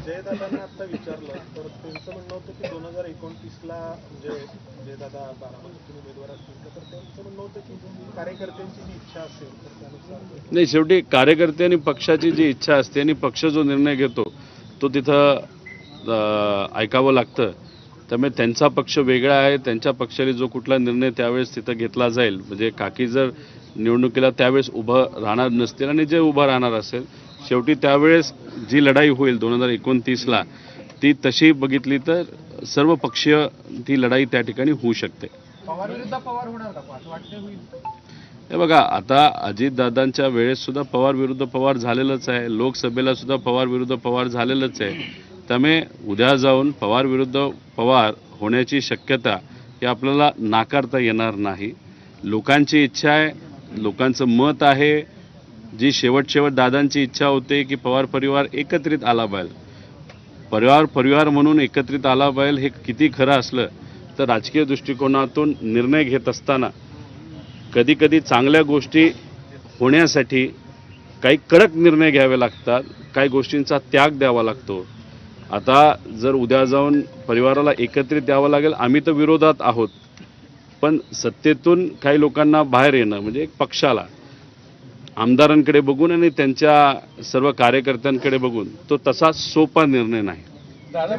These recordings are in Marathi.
जयदादांना आता विचारलं तर त्यांचं म्हणणं होतं की 2029ला म्हणजे जयदादा बारामतीतून उमेदवार असतील तर त्यांचं म्हणणं होतं की कार्यकर्त्यांची जी इच्छा असेल तर त्यानुसार नाही, शेवटी कार्यकर्ते आणि पक्षाची जी इच्छा असते आणि पक्ष जो निर्णय घेतो तो तिथं ऐकावं लागतं. त्यामुळे त्यांचा पक्ष वेगळा आहे, त्यांच्या पक्षाने जो कुठला निर्णय त्यावेळेस तिथं घेतला जाईल, म्हणजे काकी जर निवडणुकीला त्यावेळेस उभं राहणार नसतील आणि जे उभं राहणार असेल, शेवटी त्यावेळेस जी लढाई होईल 2029ला ती तशी बघितली तर सर्व पक्षीय ती लढाई त्या ठिकाणी होऊ शकते. पवार विरुद्ध पवार होणार का असं वाटतं होईल? हे बघा, आता अजितदादांच्या वेळेस सुद्धा पवार विरुद्ध पवार झालेलंच आहे, लोकसभेला सुद्धा पवार विरुद्ध पवार झालेलंच आहे. त्यामुळे उद्या जाऊन पवार विरुद्ध पवार होण्याची शक्यता ही आपल्याला नाकारता येणार नाही. लोकांची इच्छा आहे, लोकांचं मत आहे, जी शेवट दादांची इच्छा होते की पवार परिवार एकत्रित आला पाहिजे. परिवार म्हणून एकत्रित आला पाहिजे हे किती खरं असलं तर राजकीय दृष्टिकोनातून निर्णय घेत असताना कधी कधी चांगल्या गोष्टी होण्यासाठी काही कडक निर्णय घ्यावे लागतात, काही गोष्टींचा त्याग द्यावा लागतो. आता जर उद्या जाऊन परिवाराला एकत्रित द्यावं लागेल, आम्ही तर विरोधात आहोत, पण सत्तेतून काही लोकांना बाहेर येणं म्हणजे एक पक्षाला आमदारांकडे बघून आणि त्यांच्या सर्व कार्यकर्त्यांकडे बघून तो तसा सोपा निर्णय नाही. दादा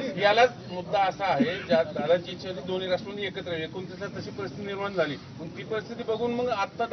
यालाच मुद्दा असा आहे, ज्या दादाची इच्छा होती दोन्ही राष्ट्रांनी एकत्र 29 तशी परिस्थिती निर्माण झाली, मग ती परिस्थिती बघून मग आता